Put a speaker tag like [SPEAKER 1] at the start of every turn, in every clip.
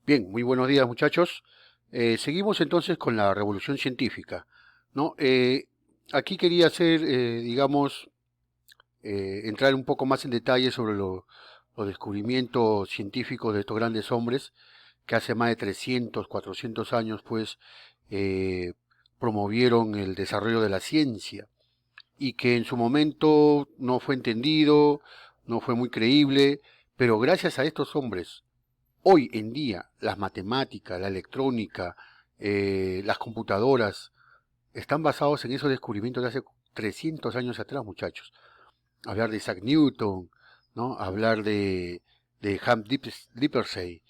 [SPEAKER 1] Bien, muy buenos días muchachos. Seguimos entonces con la revolución científica, ¿no? Aquí quería hacer, digamos, entrar un poco más en detalle sobre los descubrimientos científicos de estos grandes hombres que hace más de 300, 400 años, pues, eh, promovieron el desarrollo de la ciencia y que en su momento no fue entendido, no fue muy creíble, pero gracias a estos hombres hoy en día, las matemáticas, la electrónica, las computadoras, están basados en esos descubrimientos de hace 300 años atrás, muchachos. Hablar de Isaac Newton, ¿no? Hablar de Lippershey,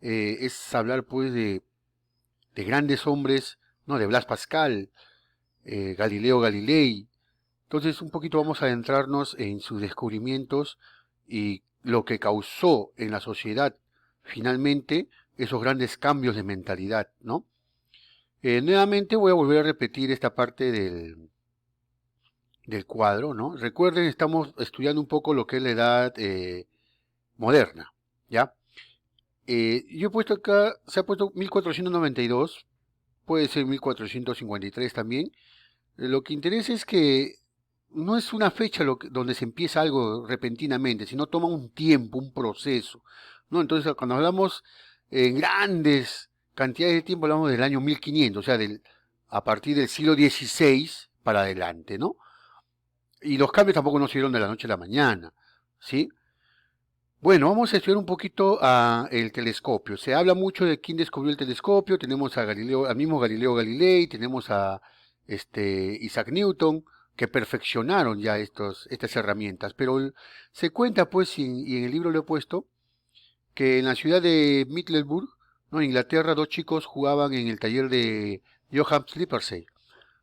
[SPEAKER 1] es hablar pues de grandes hombres, ¿no? De Blas Pascal, Galileo Galilei. Entonces, un poquito vamos a adentrarnos en sus descubrimientos y lo que causó en la sociedad finalmente esos grandes cambios de mentalidad, ¿no? Nuevamente voy a volver a repetir esta parte del cuadro, ¿no? Recuerden, estamos estudiando un poco lo que es la edad moderna, ¿ya? Yo he puesto acá, se ha puesto 1492, puede ser 1453 también. Lo que interesa es que no es una fecha donde se empieza algo repentinamente, sino toma un tiempo, un proceso, ¿no? Entonces, cuando hablamos en grandes cantidades de tiempo, hablamos del año 1500, o sea, a partir del siglo XVI para adelante, ¿no? Y los cambios tampoco no se dieron de la noche a la mañana, ¿sí? Bueno, vamos a estudiar un poquito el telescopio. Se habla mucho de quién descubrió el telescopio. Tenemos a Galileo, al mismo Galileo Galilei, tenemos a Isaac Newton, que perfeccionaron ya estas herramientas. Pero se cuenta, pues, y en el libro lo he puesto, que en la ciudad de Middleburg, ¿no? En Inglaterra, dos chicos jugaban en el taller de Johann Lippershey,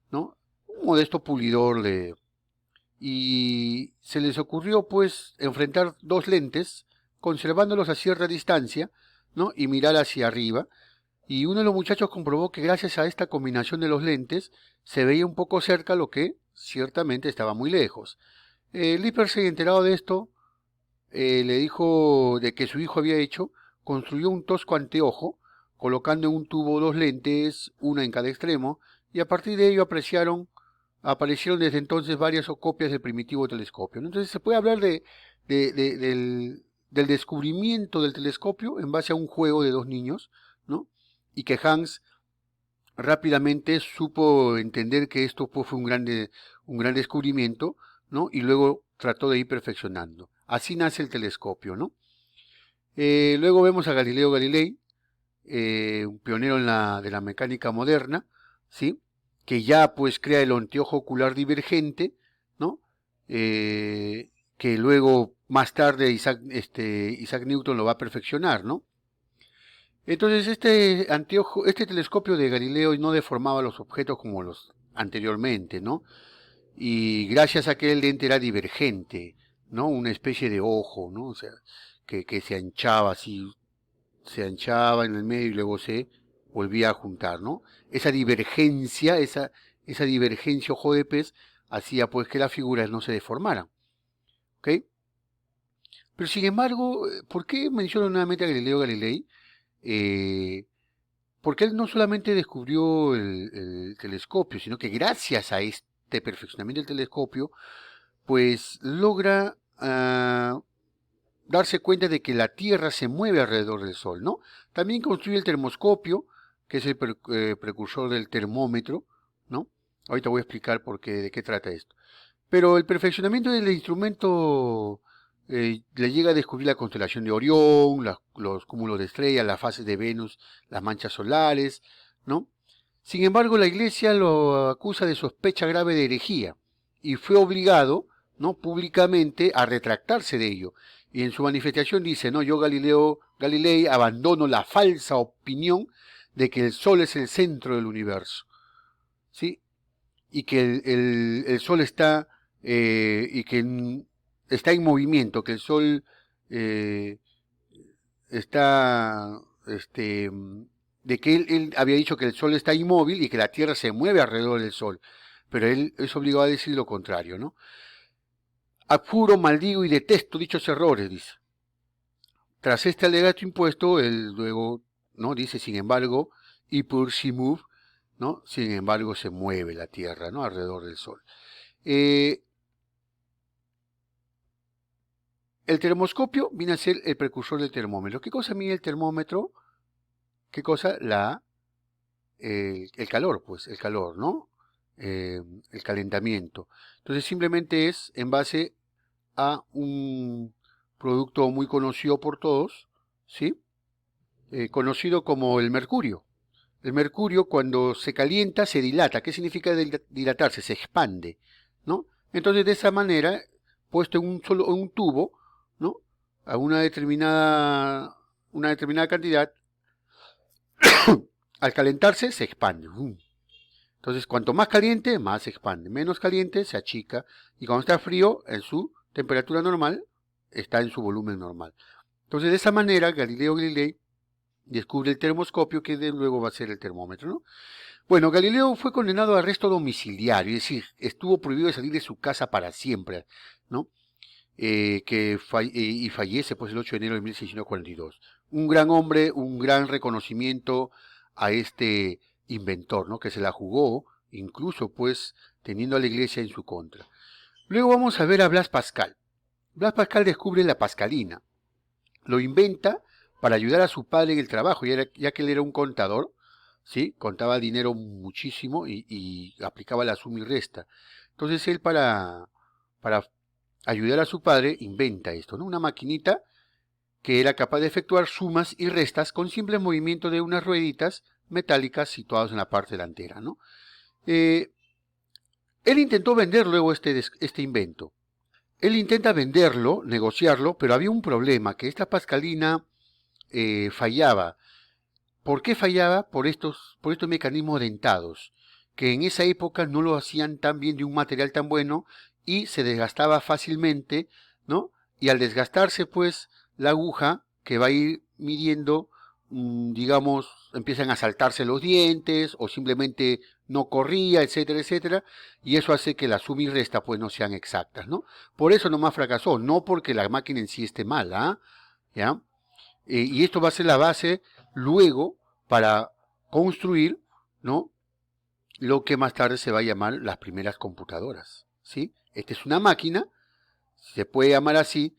[SPEAKER 1] ¿no? Un modesto pulidor y se les ocurrió pues enfrentar dos lentes, conservándolos a cierta distancia, ¿no? Y mirar hacia arriba. Y uno de los muchachos comprobó que gracias a esta combinación de los lentes se veía un poco cerca lo que ciertamente estaba muy lejos. Lippershey, enterado de esto, le dijo de que su hijo había hecho, construyó un tosco anteojo, colocando en un tubo dos lentes, una en cada extremo, y a partir de ello aparecieron desde entonces varias copias del primitivo telescopio, ¿no? Entonces se puede hablar del descubrimiento del telescopio en base a un juego de dos niños, ¿no? Y que Hans rápidamente supo entender que esto pues, fue un gran descubrimiento, ¿no? Y luego trató de ir perfeccionando. Así nace el telescopio, ¿no? Luego vemos a Galileo Galilei, un pionero de la mecánica moderna, ¿sí? Que ya pues crea el anteojo ocular divergente, ¿no? Que luego más tarde Isaac Newton lo va a perfeccionar, ¿no? Entonces este telescopio de Galileo no deformaba los objetos como los anteriormente, ¿no? Y gracias a que el lente era divergente, ¿no? Una especie de ojo, ¿no? O sea, que se anchaba así, se anchaba en el medio y luego se volvía a juntar, ¿no? Esa divergencia ojo de pez hacía pues que las figuras no se deformaran, ¿ok? Pero sin embargo, ¿por qué menciono nuevamente a Galileo Galilei? Eh, Porque él no solamente descubrió el telescopio, sino que gracias a este perfeccionamiento del telescopio, pues logra darse cuenta de que la Tierra se mueve alrededor del Sol, ¿no? También construye el termoscopio, que es el precursor del termómetro, ¿no? Ahorita voy a explicar de qué trata esto. Pero el perfeccionamiento del instrumento le llega a descubrir la constelación de Orión, los cúmulos de estrellas, las fases de Venus, las manchas solares, ¿no? Sin embargo, la Iglesia lo acusa de sospecha grave de herejía y fue obligado, ¿no? Públicamente a retractarse de ello. Y en su manifestación dice, no, yo Galileo Galilei abandono la falsa opinión de que el Sol es el centro del universo, ¿sí? Y que el Sol está y que está en movimiento, que el Sol eh, está, de que él había dicho que el Sol está inmóvil y que la Tierra se mueve alrededor del Sol, pero él es obligado a decir lo contrario, ¿no? Abjuro, maldigo y detesto dichos errores, dice. Tras este alegato impuesto, él luego ¿no? Dice, sin embargo, y por si move, ¿no? Sin embargo, se mueve la Tierra, ¿no? Alrededor del Sol. El termoscopio viene a ser el precursor del termómetro. ¿Qué cosa mide el termómetro? ¿Qué cosa? El calor, pues, el calor, ¿no? El calentamiento. Entonces simplemente es en base a un producto muy conocido por todos, ¿sí? Conocido como el mercurio. El mercurio cuando se calienta se dilata. ¿Qué significa dilatarse? Se expande, ¿no? Entonces de esa manera, puesto en un tubo, ¿no? A una determinada cantidad, al calentarse se expande. Entonces cuanto más caliente, más se expande. Menos caliente, se achica. Y cuando está frío, en su temperatura normal, está en su volumen normal. Entonces de esa manera, Galileo Galilei descubre el termoscopio, que de luego va a ser el termómetro, ¿no? Bueno, Galileo fue condenado a arresto domiciliario, es decir, estuvo prohibido de salir de su casa para siempre, ¿no? Y fallece pues el 8 de enero de 1642. Un gran hombre, un gran reconocimiento a este inventor, ¿no? Que se la jugó, incluso pues teniendo a la iglesia en su contra. Luego vamos a ver a Blas Pascal. Blas Pascal descubre la pascalina, lo inventa para ayudar a su padre en el trabajo, ya que él era un contador, ¿sí? Contaba dinero muchísimo y aplicaba la suma y resta. Entonces él para ayudar a su padre inventa esto, ¿no? Una maquinita que era capaz de efectuar sumas y restas con simple movimiento de unas rueditas metálicas situadas en la parte delantera, ¿no? Eh, Él intentó vender luego este invento. Él intenta venderlo, negociarlo, pero había un problema, que esta pascalina fallaba. ¿Por qué fallaba? Por estos mecanismos dentados, que en esa época no lo hacían tan bien de un material tan bueno y se desgastaba fácilmente, ¿no? Y al desgastarse, pues, la aguja que va a ir midiendo, digamos, empiezan a saltarse los dientes o simplemente no corría, etcétera, etcétera, y eso hace que la suma y resta, pues, no sean exactas, ¿no? Por eso nomás fracasó, no porque la máquina en sí esté mala, ¿ya? Y esto va a ser la base luego para construir, ¿no? Lo que más tarde se va a llamar las primeras computadoras, ¿sí? Esta es una máquina, se puede llamar así,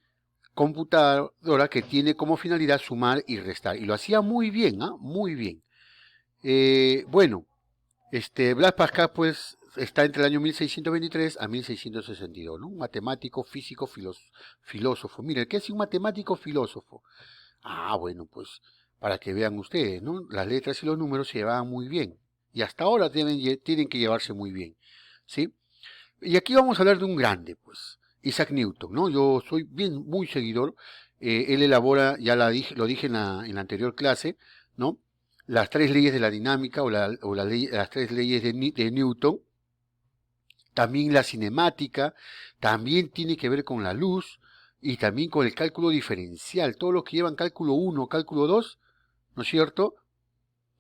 [SPEAKER 1] computadora que tiene como finalidad sumar y restar. Y lo hacía muy bien, ¿ah? Muy bien. Bueno, Blas Pascal, pues, está entre el año 1623 a 1662, ¿no? Un matemático, físico, filósofo. Mire, ¿qué es un matemático filósofo? Ah, bueno, pues para que vean ustedes, ¿no? Las letras y los números se llevaban muy bien. Y hasta ahora tienen que llevarse muy bien, ¿sí? Y aquí vamos a hablar de un grande, pues, Isaac Newton, ¿no? Yo soy muy seguidor. Él elabora, lo dije en la anterior clase, ¿no? Las tres leyes de la dinámica las tres leyes de Newton. También la cinemática, también tiene que ver con la luz y también con el cálculo diferencial. Todos los que llevan cálculo 1, cálculo 2, ¿no es cierto?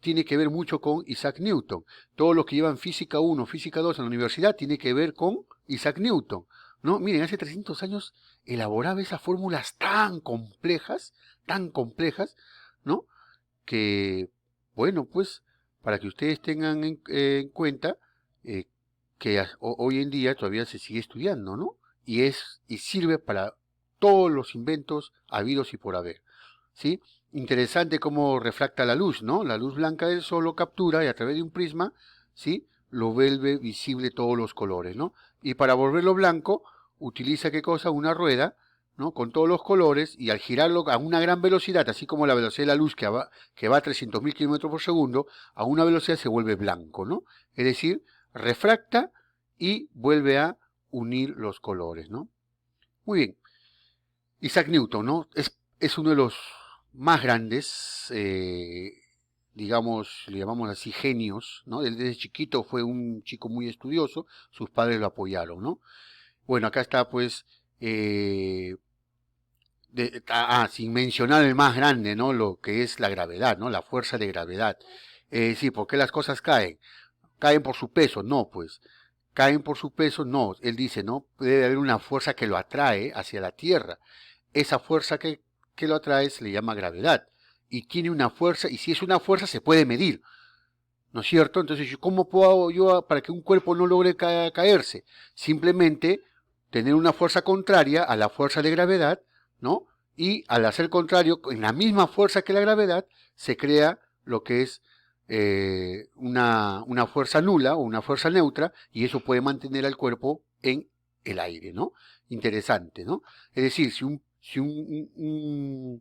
[SPEAKER 1] Tiene que ver mucho con Isaac Newton. Todos los que llevan física 1, física 2 en la universidad tiene que ver con Isaac Newton. ¿No? Miren, hace 300 años elaboraba esas fórmulas tan complejas, ¿no? Que, bueno, pues, para que ustedes tengan en cuenta, eh, que hoy en día todavía se sigue estudiando, ¿no? Y sirve para todos los inventos habidos y por haber, ¿sí? Interesante cómo refracta la luz, ¿no? La luz blanca del sol lo captura y a través de un prisma, ¿sí? Lo vuelve visible todos los colores, ¿no? Y para volverlo blanco, utiliza ¿qué cosa? Una rueda, ¿no? Con todos los colores y al girarlo a una gran velocidad, así como la velocidad de la luz que va a 300.000 kilómetros por segundo, a una velocidad se vuelve blanco, ¿no? Es decir, refracta y vuelve a unir los colores, ¿no? Muy bien. Isaac Newton, ¿no? Es uno de los más grandes, digamos, le llamamos así, genios, ¿no? Desde chiquito fue un chico muy estudioso, sus padres lo apoyaron, ¿no? Bueno, acá está, pues, sin mencionar el más grande, ¿no? Lo que es la gravedad, ¿no? La fuerza de gravedad. Sí, ¿por qué las cosas caen? ¿Caen por su peso? No, pues. ¿Caen por su peso? No. Él dice, ¿no? Debe haber una fuerza que lo atrae hacia la Tierra. Esa fuerza que lo atrae se le llama gravedad. y tiene una fuerza, y si es una fuerza se puede medir, ¿no es cierto? Entonces, ¿cómo puedo yo para que un cuerpo no logre caerse? Simplemente tener una fuerza contraria a la fuerza de gravedad, ¿no? Y al hacer contrario, en la misma fuerza que la gravedad, se crea lo que es una fuerza nula o una fuerza neutra, y eso puede mantener al cuerpo en el aire, ¿no? Interesante, ¿no? Es decir, si un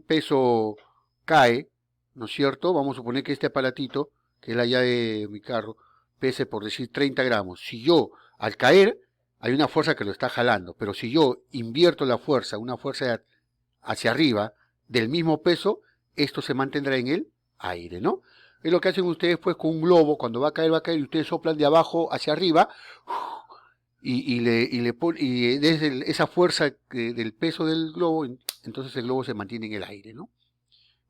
[SPEAKER 1] peso cae, ¿no es cierto? Vamos a suponer que este aparatito, que es la llave de mi carro, pese por decir 30 gramos. Si yo, al caer, hay una fuerza que lo está jalando, pero si yo invierto la fuerza, una fuerza hacia arriba, del mismo peso, esto se mantendrá en el aire, ¿no? Es lo que hacen ustedes pues con un globo, cuando va a caer, y ustedes soplan de abajo hacia arriba, y desde esa fuerza del peso del globo, entonces el globo se mantiene en el aire, ¿no?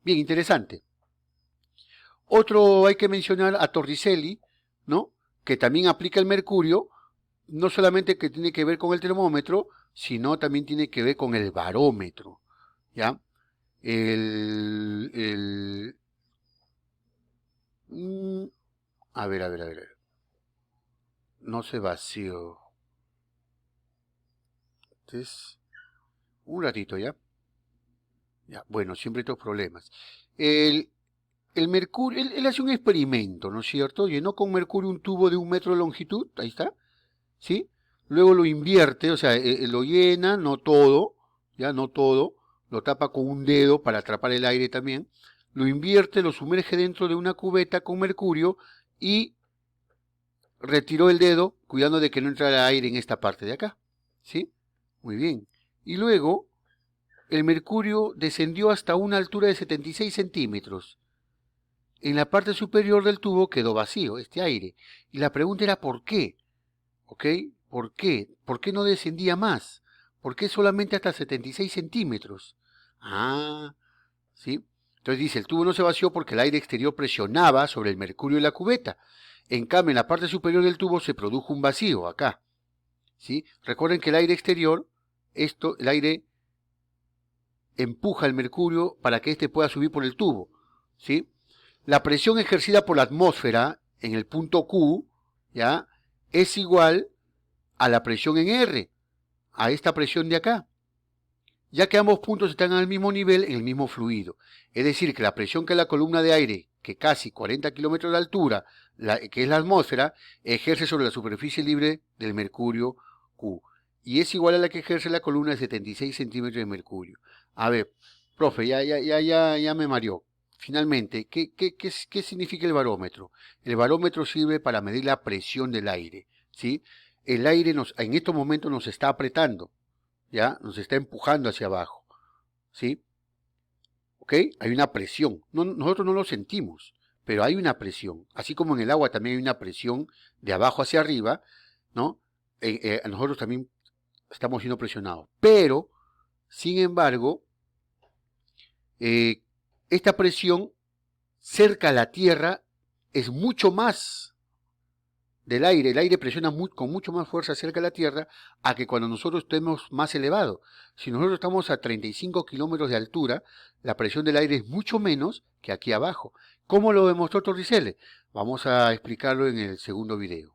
[SPEAKER 1] Bien, interesante. Otro hay que mencionar a Torricelli, ¿no? Que también aplica el mercurio, no solamente que tiene que ver con el termómetro, sino también tiene que ver con el barómetro, ¿ya? El, el, mm, a ver. No se vació. Entonces, un ratito, ¿ya? Ya, bueno, siempre estos problemas. El, el mercurio, él hace un experimento, ¿no es cierto? Llenó con mercurio un tubo de 1 metro de longitud, ahí está, ¿sí? Luego lo invierte, o sea, lo llena, no todo, ya no todo, lo tapa con un dedo para atrapar el aire también, lo invierte, lo sumerge dentro de una cubeta con mercurio y retiró el dedo, cuidando de que no entrara aire en esta parte de acá, ¿sí? Muy bien. Y luego, el mercurio descendió hasta una altura de 76 centímetros. En la parte superior del tubo quedó vacío, este aire. Y la pregunta era ¿por qué? ¿Ok? ¿Por qué? ¿Por qué no descendía más? ¿Por qué solamente hasta 76 centímetros? Ah, ¿sí? Entonces dice, el tubo no se vació porque el aire exterior presionaba sobre el mercurio y la cubeta. En cambio, en la parte superior del tubo se produjo un vacío, acá. ¿Sí? Recuerden que el aire exterior, el aire empuja el mercurio para que éste pueda subir por el tubo. ¿Sí? La presión ejercida por la atmósfera en el punto Q, ¿ya? Es igual a la presión en R, a esta presión de acá, ya que ambos puntos están al mismo nivel en el mismo fluido. Es decir, que la presión que la columna de aire, que casi 40 kilómetros de altura, que es la atmósfera, ejerce sobre la superficie libre del mercurio Q. Y es igual a la que ejerce la columna de 76 centímetros de mercurio. A ver, profe, ya me mareó. Finalmente, ¿qué significa el barómetro? El barómetro sirve para medir la presión del aire, ¿sí? El aire en estos momentos nos está apretando, ¿ya? Nos está empujando hacia abajo, ¿sí? ¿Ok? Hay una presión. Nosotros no lo sentimos, pero hay una presión. Así como en el agua también hay una presión de abajo hacia arriba, ¿no? Nosotros también estamos siendo presionados. Pero, sin embargo, eh, esta presión cerca a la Tierra es mucho más del aire. El aire presiona con mucho más fuerza cerca de la Tierra a que cuando nosotros estemos más elevados. Si nosotros estamos a 35 kilómetros de altura, la presión del aire es mucho menos que aquí abajo. ¿Cómo lo demostró Torricelli? Vamos a explicarlo en el segundo video.